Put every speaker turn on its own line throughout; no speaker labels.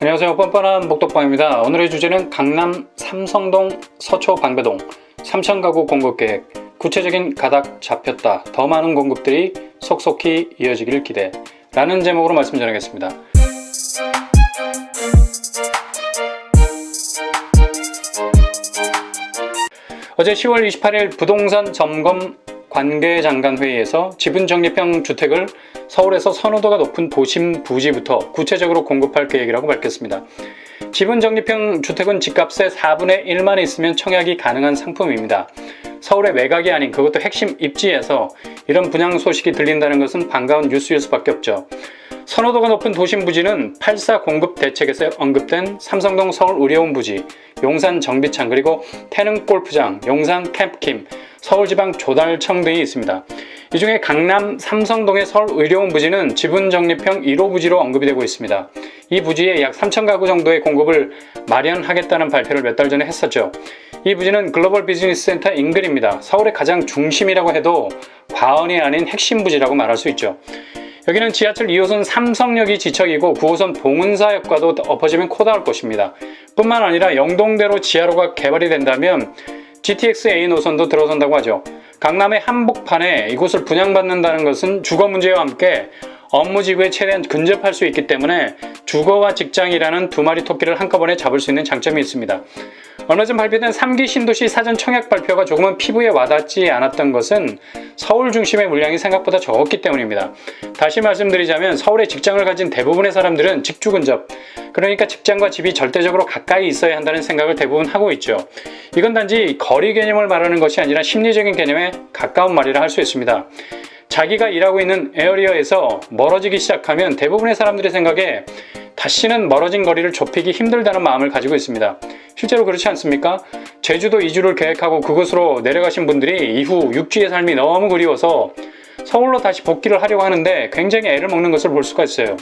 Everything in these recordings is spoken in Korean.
안녕하세요. 뻔뻔한 복덕방입니다. 오늘의 주제는 강남 삼성동 서초 방배동 3,000가구 공급계획, 구체적인 가닥 잡혔다, 더 많은 공급들이 속속히 이어지길 기대 라는 제목으로 말씀 전하겠습니다. 어제 10월 28일 부동산 점검 관계장관 회의에서 지분적립형 주택을 서울에서 선호도가 높은 도심 부지부터 구체적으로 공급할 계획이라고 밝혔습니다. 지분적립형 주택은 집값의 4분의 1만 있으면 청약이 가능한 상품입니다. 서울의 외곽이 아닌 그것도 핵심 입지에서 이런 분양 소식이 들린다는 것은 반가운 뉴스일 수밖에 없죠. 선호도가 높은 도심 부지는 8.4 공급 대책에서 언급된 삼성동 서울의료원 부지, 용산 정비창, 그리고 태릉 골프장, 용산 캠프킴, 서울지방 조달청 등이 있습니다. 이 중에 강남 삼성동의 서울의료원 부지는 지분적립형 1호 부지로 언급이 되고 있습니다. 이 부지에 약 3,000가구 정도의 공급을 마련하겠다는 발표를 몇 달 전에 했었죠. 이 부지는 글로벌 비즈니스 센터 인근입니다. 서울의 가장 중심이라고 해도 과언이 아닌 핵심 부지라고 말할 수 있죠. 여기는 지하철 2호선 삼성역이 지척이고 9호선 봉은사역과도 엎어지면 코다할 곳입니다. 뿐만 아니라 영동대로 지하로가 개발이 된다면 GTX A 노선도 들어선다고 하죠. 강남의 한복판에 이곳을 분양받는다는 것은 주거 문제와 함께 업무지구에 최대한 근접할 수 있기 때문에 주거와 직장이라는 두 마리 토끼를 한꺼번에 잡을 수 있는 장점이 있습니다. 얼마 전 발표된 3기 신도시 사전 청약 발표가 조금은 피부에 와닿지 않았던 것은 서울 중심의 물량이 생각보다 적었기 때문입니다. 다시 말씀드리자면 서울에 직장을 가진 대부분의 사람들은 직주 근접, 그러니까 직장과 집이 절대적으로 가까이 있어야 한다는 생각을 대부분 하고 있죠. 이건 단지 거리 개념을 말하는 것이 아니라 심리적인 개념에 가까운 말이라 할 수 있습니다. 자기가 일하고 있는 에어리어에서 멀어지기 시작하면 대부분의 사람들의 생각에 다시는 멀어진 거리를 좁히기 힘들다는 마음을 가지고 있습니다. 실제로 그렇지 않습니까? 제주도 이주를 계획하고 그곳으로 내려가신 분들이 이후 육지의 삶이 너무 그리워서 서울로 다시 복귀를 하려고 하는데 굉장히 애를 먹는 것을 볼 수가 있어요.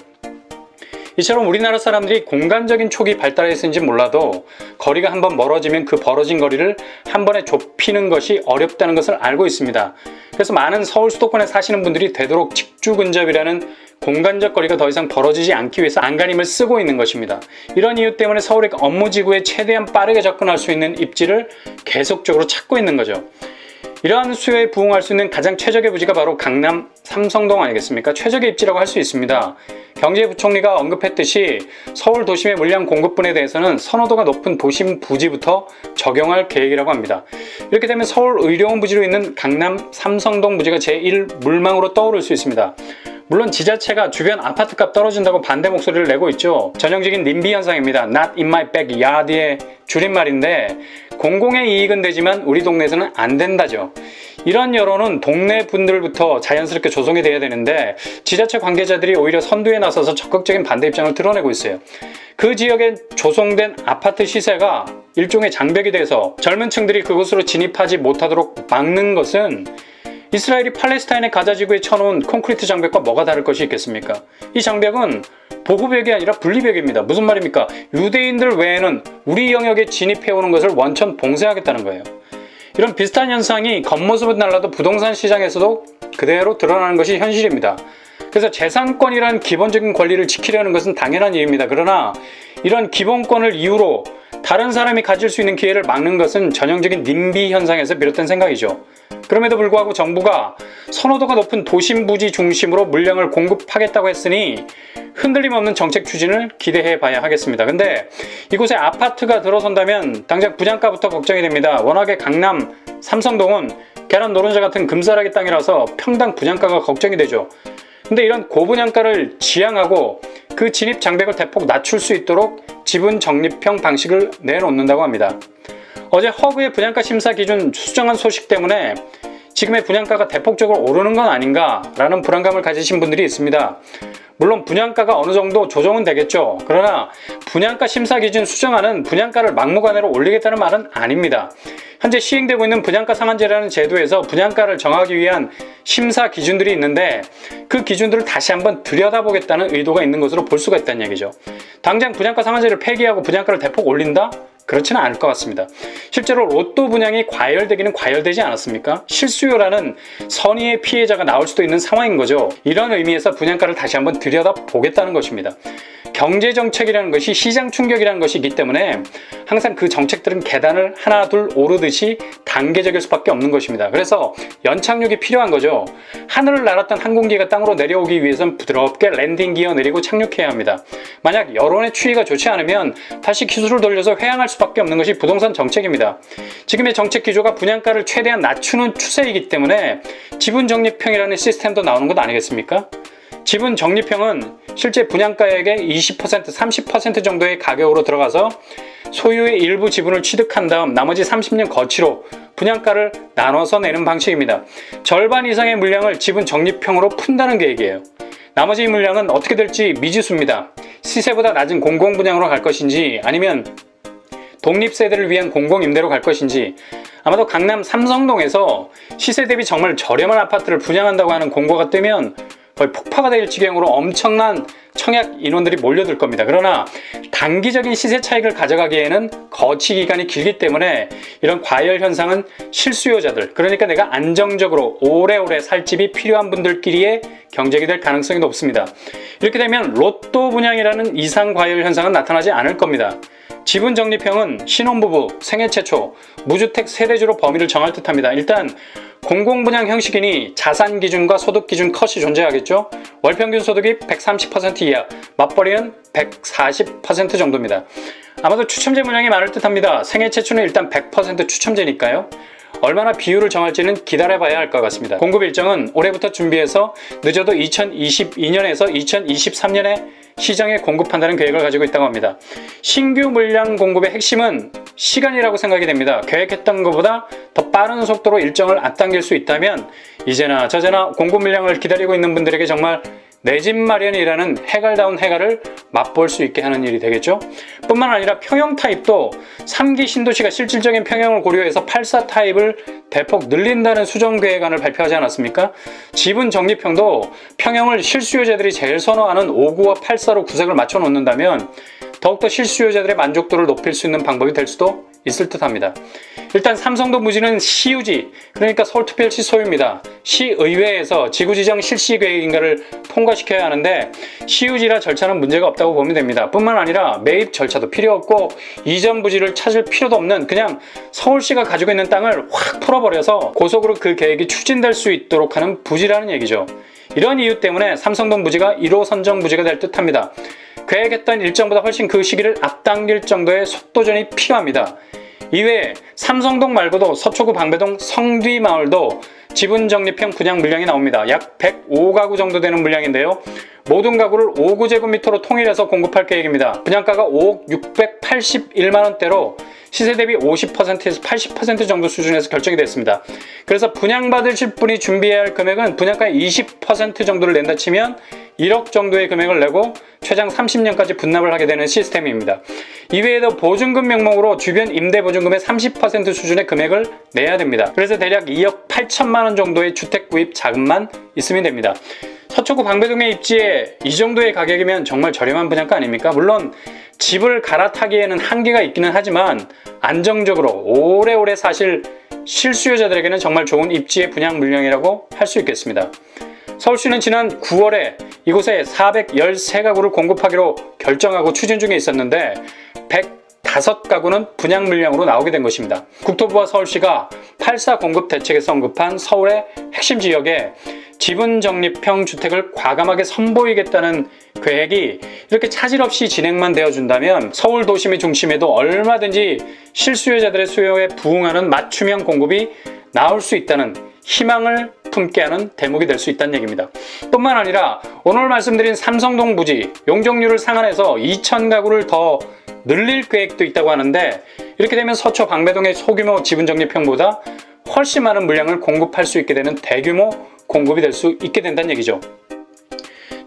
이처럼 우리나라 사람들이 공간적인 촉이 발달했는지 몰라도 거리가 한번 멀어지면 그 벌어진 거리를 한 번에 좁히는 것이 어렵다는 것을 알고 있습니다. 그래서 많은 서울 수도권에 사시는 분들이 되도록 직주 근접이라는 공간적 거리가 더 이상 벌어지지 않기 위해서 안간힘을 쓰고 있는 것입니다. 이런 이유 때문에 서울의 업무지구에 최대한 빠르게 접근할 수 있는 입지를 계속적으로 찾고 있는 거죠. 이러한 수요에 부응할 수 있는 가장 최적의 부지가 바로 강남 삼성동 아니겠습니까? 최적의 입지라고 할 수 있습니다. 경제부총리가 언급했듯이 서울 도심의 물량 공급분에 대해서는 선호도가 높은 도심 부지부터 적용할 계획이라고 합니다. 이렇게 되면 서울의료원 부지로 있는 강남 삼성동 부지가 제1물망으로 떠오를 수 있습니다. 물론 지자체가 주변 아파트값 떨어진다고 반대 목소리를 내고 있죠. 전형적인 님비 현상입니다. Not in my backyard의 줄임말인데 공공의 이익은 되지만 우리 동네에서는 안 된다죠. 이런 여론은 동네 분들부터 자연스럽게 조성이 돼야 되는데 지자체 관계자들이 오히려 선두에 나서서 적극적인 반대 입장을 드러내고 있어요. 그 지역에 조성된 아파트 시세가 일종의 장벽이 돼서 젊은 층들이 그곳으로 진입하지 못하도록 막는 것은 이스라엘이 팔레스타인의 가자지구에 쳐놓은 콘크리트 장벽과 뭐가 다를 것이 있겠습니까? 이 장벽은 보호벽이 아니라 분리벽입니다. 무슨 말입니까? 유대인들 외에는 우리 영역에 진입해오는 것을 원천 봉쇄하겠다는 거예요. 이런 비슷한 현상이 겉모습은 달라도 부동산 시장에서도 그대로 드러나는 것이 현실입니다. 그래서 재산권이란 기본적인 권리를 지키려는 것은 당연한 일입니다. 그러나 이런 기본권을 이유로 다른 사람이 가질 수 있는 기회를 막는 것은 전형적인 님비 현상에서 비롯된 생각이죠. 그럼에도 불구하고 정부가 선호도가 높은 도심 부지 중심으로 물량을 공급하겠다고 했으니 흔들림 없는 정책 추진을 기대해 봐야 하겠습니다. 근데 이곳에 아파트가 들어선다면 당장 분양가부터 걱정이 됩니다. 워낙에 강남 삼성동은 계란 노른자 같은 금싸라기 땅이라서 평당 분양가가 걱정이 되죠. 근데 이런 고분양가를 지향하고 그 진입 장벽을 대폭 낮출 수 있도록 지분 적립형 방식을 내놓는다고 합니다. 어제 허그의 분양가 심사 기준 수정한 소식 때문에 지금의 분양가가 대폭적으로 오르는 건 아닌가라는 불안감을 가지신 분들이 있습니다. 물론 분양가가 어느 정도 조정은 되겠죠. 그러나 분양가 심사 기준 수정안은 분양가를 막무가내로 올리겠다는 말은 아닙니다. 현재 시행되고 있는 분양가 상한제라는 제도에서 분양가를 정하기 위한 심사 기준들이 있는데 그 기준들을 다시 한번 들여다보겠다는 의도가 있는 것으로 볼 수가 있다는 얘기죠. 당장 분양가 상한제를 폐기하고 분양가를 대폭 올린다? 그렇지는 않을 것 같습니다. 실제로 로또 분양이 과열되기는 과열되지 않았습니까? 실수요라는 선의의 피해자가 나올 수도 있는 상황인 거죠. 이런 의미에서 분양가를 다시 한번 들여다보겠다는 것입니다. 경제정책이라는 것이 시장 충격이라는 것이기 때문에 항상 그 정책들은 계단을 하나 둘 오르듯이 단계적일 수밖에 없는 것입니다. 그래서 연착륙이 필요한 거죠. 하늘을 날았던 항공기가 땅으로 내려오기 위해선 부드럽게 랜딩 기어 내리고 착륙해야 합니다. 만약 여론의 추이가 좋지 않으면 다시 기술을 돌려서 회항할 수밖에 없는 것이 부동산 정책입니다. 지금의 정책 기조가 분양가를 최대한 낮추는 추세이기 때문에 지분적립형이라는 시스템도 나오는 것 아니겠습니까? 지분 적립형은 실제 분양가액의 20%, 30% 정도의 가격으로 들어가서 소유의 일부 지분을 취득한 다음 나머지 30년 거치로 분양가를 나눠서 내는 방식입니다. 절반 이상의 물량을 지분 적립형으로 푼다는 계획이에요. 나머지 물량은 어떻게 될지 미지수입니다. 시세보다 낮은 공공분양으로 갈 것인지 아니면 독립세대를 위한 공공임대로 갈 것인지 아마도 강남 삼성동에서 시세 대비 정말 저렴한 아파트를 분양한다고 하는 공고가 뜨면 거의 폭파가 될 지경으로 엄청난 청약 인원들이 몰려들 겁니다. 그러나 단기적인 시세 차익을 가져가기에는 거치 기간이 길기 때문에 이런 과열 현상은 실수요자들, 그러니까 내가 안정적으로 오래오래 살 집이 필요한 분들끼리의 경쟁이 될 가능성이 높습니다. 이렇게 되면 로또 분양이라는 이상 과열 현상은 나타나지 않을 겁니다. 지분 적립형은 신혼부부, 생애 최초, 무주택 세대주로 범위를 정할 듯합니다. 일단 공공분양 형식이니 자산 기준과 소득 기준 컷이 존재하겠죠. 월평균 소득이 130% 이하, 맞벌이는 140% 정도입니다. 아마도 추첨제 물량이 많을 듯합니다. 생애 최초는 일단 100% 추첨제니까요. 얼마나 비율을 정할지는 기다려봐야 할 것 같습니다. 공급 일정은 올해부터 준비해서 늦어도 2022년에서 2023년에 시장에 공급한다는 계획을 가지고 있다고 합니다. 신규 물량 공급의 핵심은 시간이라고 생각이 됩니다. 계획했던 것보다 더 빠른 속도로 일정을 앞당길 수 있다면 이제나 저제나 공급 물량을 기다리고 있는 분들에게 정말 내 집 마련이라는 해갈다운 해갈을 맛볼 수 있게 하는 일이 되겠죠. 뿐만 아니라 평형 타입도 3기 신도시가 실질적인 평형을 고려해서 84 타입을 대폭 늘린다는 수정 계획안을 발표하지 않았습니까? 지분 적립형도 평형을 실수요자들이 제일 선호하는 59와 84로 구색을 맞춰 놓는다면 더욱더 실수요자들의 만족도를 높일 수 있는 방법이 될 수도 있을 듯합니다. 일단 삼성동 부지는 시유지, 그러니까 서울특별시 소유입니다. 시의회에서 지구지정 실시 계획인가를 통과시켜야 하는데 시유지라 절차는 문제가 없다고 보면 됩니다. 뿐만 아니라 매입 절차도 필요 없고 이전 부지를 찾을 필요도 없는 그냥 서울시가 가지고 있는 땅을 확 풀어버려서 고속으로 그 계획이 추진될 수 있도록 하는 부지라는 얘기죠. 이런 이유 때문에 삼성동 부지가 1호 선정 부지가 될 듯합니다. 계획했던 일정보다 훨씬 그 시기를 앞당길 정도의 속도전이 필요합니다. 이외에 삼성동 말고도 서초구 방배동 성뒤마을도 지분 적립형 분양 물량이 나옵니다. 약 105가구 정도 되는 물량인데요. 모든 가구를 5구제곱미터로 통일해서 공급할 계획입니다. 분양가가 5억 681만 원대로 시세 대비 50%에서 80% 정도 수준에서 결정이 됐습니다. 그래서 분양받으실 분이 준비해야 할 금액은 분양가의 20% 정도를 낸다 치면 1억 정도의 금액을 내고 최장 30년까지 분납을 하게 되는 시스템입니다. 이외에도 보증금 명목으로 주변 임대보증금의 30% 수준의 금액을 내야 됩니다. 그래서 대략 2억 8천만 원 정도의 주택 구입 자금만 있으면 됩니다. 서초구 방배동에 입지에 이 정도의 가격이면 정말 저렴한 분양가 아닙니까? 물론 집을 갈아타기에는 한계가 있기는 하지만 안정적으로 오래오래 사실 실수요자들에게는 정말 좋은 입지의 분양 물량이라고 할 수 있겠습니다. 서울시는 지난 9월에 이곳에 413가구를 공급하기로 결정하고 추진 중에 있었는데 105가구는 분양 물량으로 나오게 된 것입니다. 국토부와 서울시가 84 공급 대책에서 언급한 서울의 핵심 지역에 지분 적립형 주택을 과감하게 선보이겠다는 계획이 이렇게 차질 없이 진행만 되어준다면 서울 도심의 중심에도 얼마든지 실수요자들의 수요에 부응하는 맞춤형 공급이 나올 수 있다는 희망을 품게 하는 대목이 될 수 있다는 얘기입니다. 뿐만 아니라 오늘 말씀드린 삼성동 부지 용적률을 상한해서 2,000가구를 더 늘릴 계획도 있다고 하는데 이렇게 되면 서초 방배동의 소규모 지분 적립형보다 훨씬 많은 물량을 공급할 수 있게 되는 대규모 공급이 될 수 있게 된다는 얘기죠.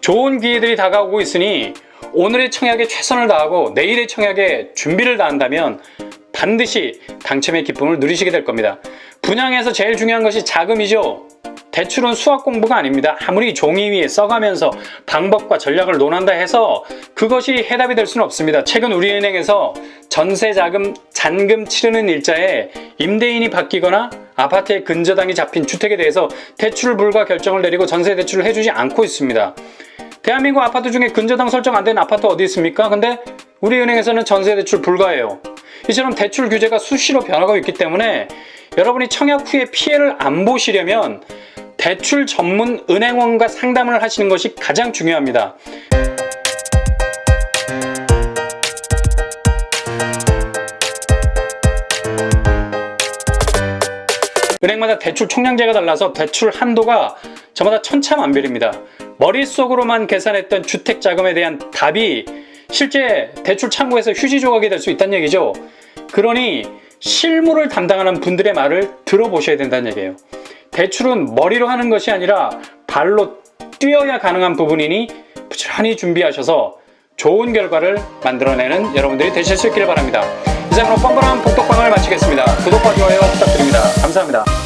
좋은 기회들이 다가오고 있으니 오늘의 청약에 최선을 다하고 내일의 청약에 준비를 다한다면 반드시 당첨의 기쁨을 누리시게 될 겁니다. 분양에서 제일 중요한 것이 자금이죠. 대출은 수학 공부가 아닙니다. 아무리 종이 위에 써가면서 방법과 전략을 논한다 해서 그것이 해답이 될 수는 없습니다. 최근 우리은행에서 전세자금 잔금 치르는 일자에 임대인이 바뀌거나 아파트에 근저당이 잡힌 주택에 대해서 대출 불가 결정을 내리고 전세 대출을 해주지 않고 있습니다. 대한민국 아파트 중에 근저당 설정 안 된 아파트 어디 있습니까? 근데 우리은행에서는 전세 대출 불가예요. 이처럼 대출 규제가 수시로 변하고 있기 때문에 여러분이 청약 후에 피해를 안 보시려면 대출 전문 은행원과 상담을 하시는 것이 가장 중요합니다. 은행마다 대출 총량제가 달라서 대출 한도가 저마다 천차만별입니다. 머릿속으로만 계산했던 주택자금에 대한 답이 실제 대출 창구에서 휴지 조각이 될 수 있다는 얘기죠. 그러니 실무를 담당하는 분들의 말을 들어보셔야 된다는 얘기예요. 대출은 머리로 하는 것이 아니라 발로 뛰어야 가능한 부분이니 부지런히 준비하셔서 좋은 결과를 만들어내는 여러분들이 되실 수 있기를 바랍니다. 이상으로 뻔뻔한 복덕방을 마치겠습니다. 구독과 좋아요 부탁드립니다. 감사합니다.